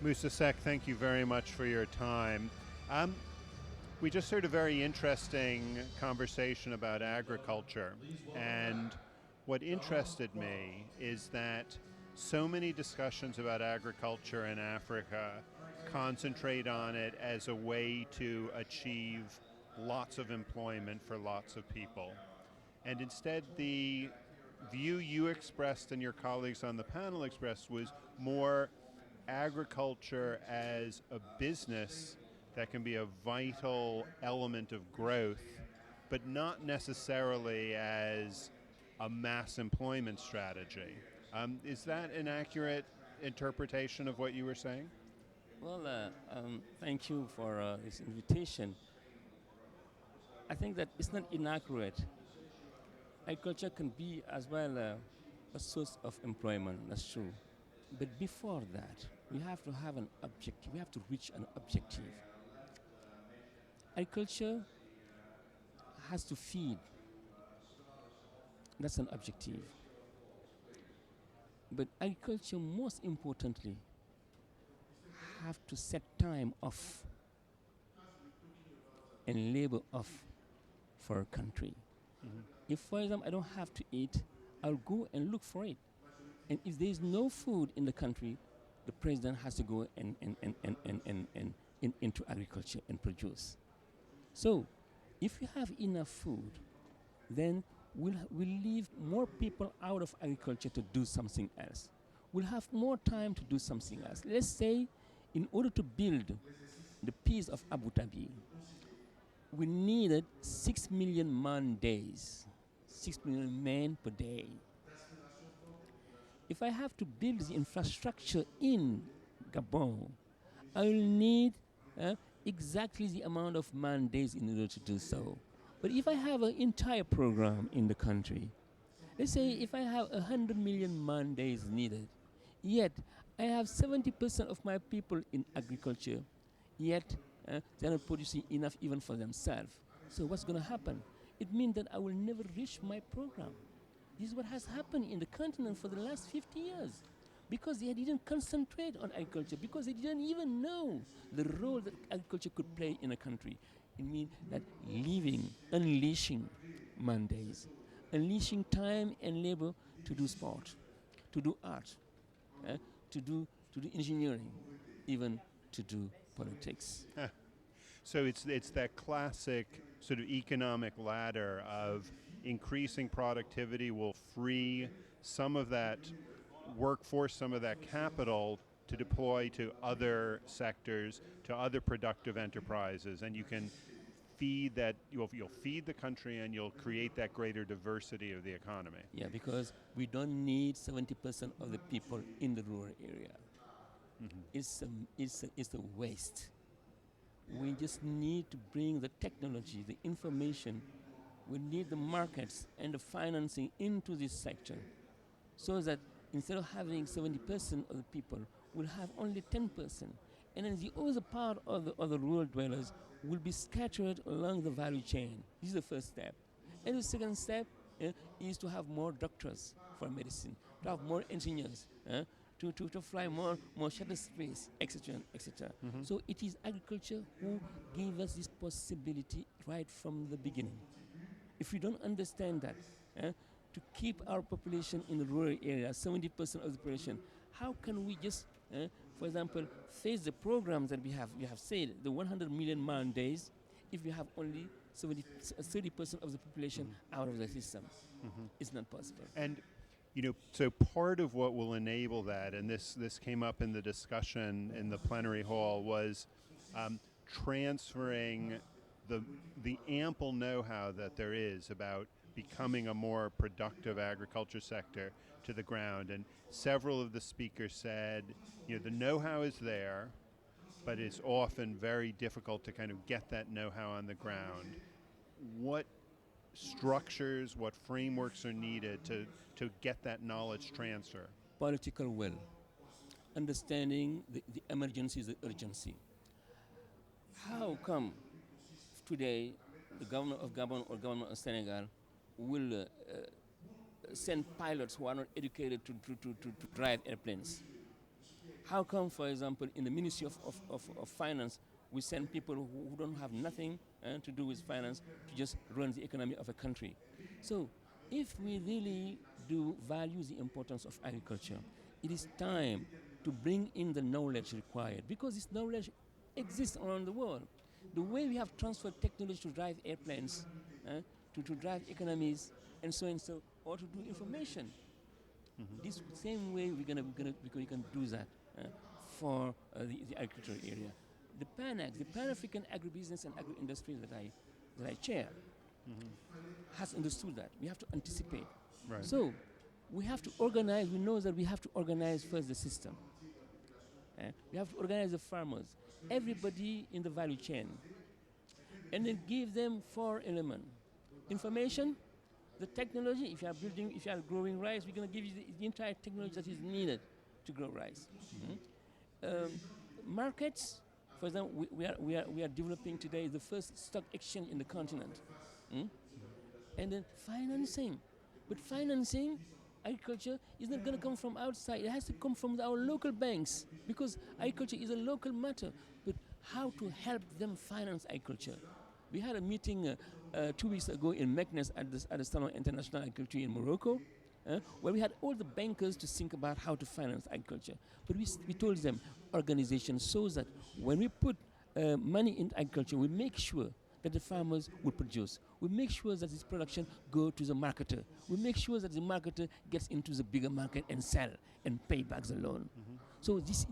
Moussa Seck, thank you very much for your time. We just heard a very interesting conversation about agriculture, and what interested me is that so many discussions about agriculture in Africa concentrate on it as a way to achieve lots of employment for lots of people. And instead, the view you expressed and your colleagues on the panel expressed was more agriculture as a business that can be a vital element of growth, but not necessarily as a mass employment strategy. Is that an accurate interpretation of what you were saying? Well, thank you for this invitation. I think that it's not inaccurate. Agriculture can be as well a source of employment, that's true. But before that, we have to have an objective. We have to reach an objective. Agriculture has to feed. That's an objective. But agriculture, most importantly, have to set time off and labor off for a country. Mm-hmm. If, for example, I don't have to eat, I'll go and look for it. And if there is no food in the country, the president has to go into agriculture and produce. So, if you have enough food, then we'll leave more people out of agriculture to do something else. We'll have more time to do something else. Let's say, in order to build the peace of Abu Dhabi, we needed 6 million man days, 6 million men per day. If I have to build the infrastructure in Gabon, I will need exactly the amount of man days in order to do so. But if I have an entire program in the country, let's say if I have 100 million man days needed, yet I have 70% of my people in agriculture, yet they're not producing enough even for themselves. So what's going to happen? It means that I will never reach my program. This is what has happened in the continent for the last 50 years. Because they didn't concentrate on agriculture, because they didn't even know the role that agriculture could play in a country. It means that unleashing mandates, unleashing time and labor to do sport, to do art, to do engineering, even to do politics. So it's that classic sort of economic ladder of increasing productivity will free some of that workforce, some of that capital to deploy to other sectors, to other productive enterprises, and you can feed that. You'll feed the country, and you'll create that greater diversity of the economy. Yeah, because we don't need 70% of the people in the rural area. Mm-hmm. It's a waste. We just need to bring the technology, the information. We need the markets and the financing into this sector, so that instead of having 70% of the people, we'll have only 10%. And then the other part of the rural dwellers will be scattered along the value chain. This is the first step. And the second step is to have more doctors for medicine, to have more engineers, to fly more shuttle space, etc., etc. Mm-hmm. So it is agriculture who gave us this possibility right from the beginning. If we don't understand that, to keep our population in the rural area, 70% of the population, how can we just, for example, face the programs that we have? You have said the 100 million man days, if we have only 30% of the population out of the system. Mm-hmm. It's not possible. And so part of what will enable that, and this came up in the discussion in the plenary hall, was transferring the ample know-how that there is about becoming a more productive agriculture sector to the ground. And several of the speakers said, the know-how is there, but it's often very difficult to kind of get that know-how on the ground. What structures, what frameworks are needed to get that knowledge transfer? Political will, understanding the emergency is the urgency. How come today the government of Gabon or government of Senegal will send pilots who are not educated to drive airplanes? How come, for example, in the Ministry of Finance, we send people who don't have nothing to do with finance to just run the economy of a country? So if we really do value the importance of agriculture, it is time to bring in the knowledge required, because this knowledge exists around the world. The way we have transferred technology to drive airplanes, to drive economies, and so, or to do information. This same way we can do that for the agricultural area. The PANAG, the Pan-African Agribusiness and Agro-Industry that I chair, has understood that. We have to anticipate. Right. So we have to organize. We know that we have to organize first the system. We have to organize the farmers, everybody in the value chain, and then give them 4 elements: information, the technology. If you are growing rice, we're going to give you the entire technology that is needed to grow rice. Markets, for example, we are developing today the first stock exchange in the continent. And then financing. But financing, agriculture, is not going to come from outside. It has to come from our local banks, because agriculture is a local matter. But how to help them finance agriculture? We had a meeting 2 weeks ago in Meknes at the Salon International Agriculture in Morocco, where we had all the bankers to think about how to finance agriculture. But we told them, organization, so that when we put money in agriculture, we make sure that the farmers will produce. We make sure that this production go to the marketer. We make sure that the marketer gets into the bigger market and sell and pay back the loan. So this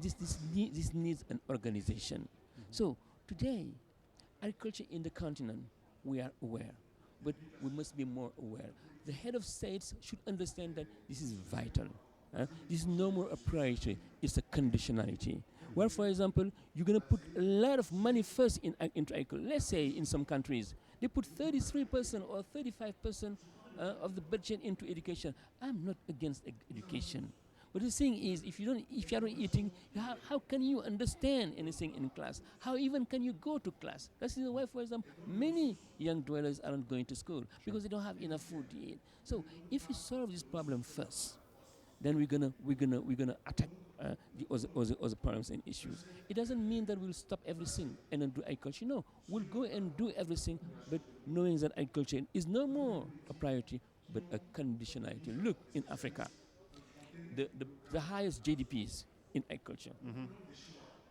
needs an organization. So today, agriculture in the continent, we are aware, but we must be more aware. The head of states should understand that this is vital. This is no more a priority, it's a conditionality. Where, for example, you're going to put a lot of money first into agriculture. Let's say in some countries, they put 33% or 35% of the budget into education. I'm not against education. But the thing is, if you are not eating, how can you understand anything in class? How even can you go to class? That's the why, for example, many young dwellers aren't going to school, because they don't have enough food to eat. So if we solve this problem first, then we're gonna attack the other problems and issues. It doesn't mean that we'll stop everything and then do agriculture. No, we'll go and do everything, but knowing that agriculture is no more a priority, but a conditionality. Look, in Africa, the highest GDPs in agriculture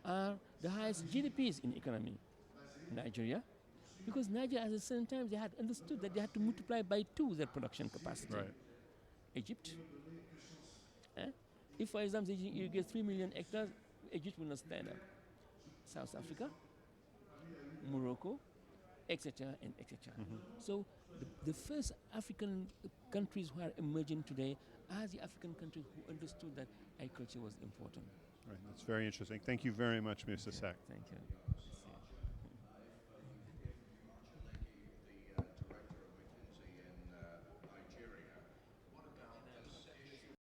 are the highest GDPs in economy. Nigeria, because Nigeria at the same time, they had understood that they had to multiply by 2 their production capacity. Right. Egypt. If, for example, you get 3 million hectares, Egypt will not stand up. South Africa, Morocco, etc. and etc. So the first African countries who are emerging today are the African countries who understood that agriculture was important. Right. That's very interesting. Thank you very much, Moussa Seck. Thank you.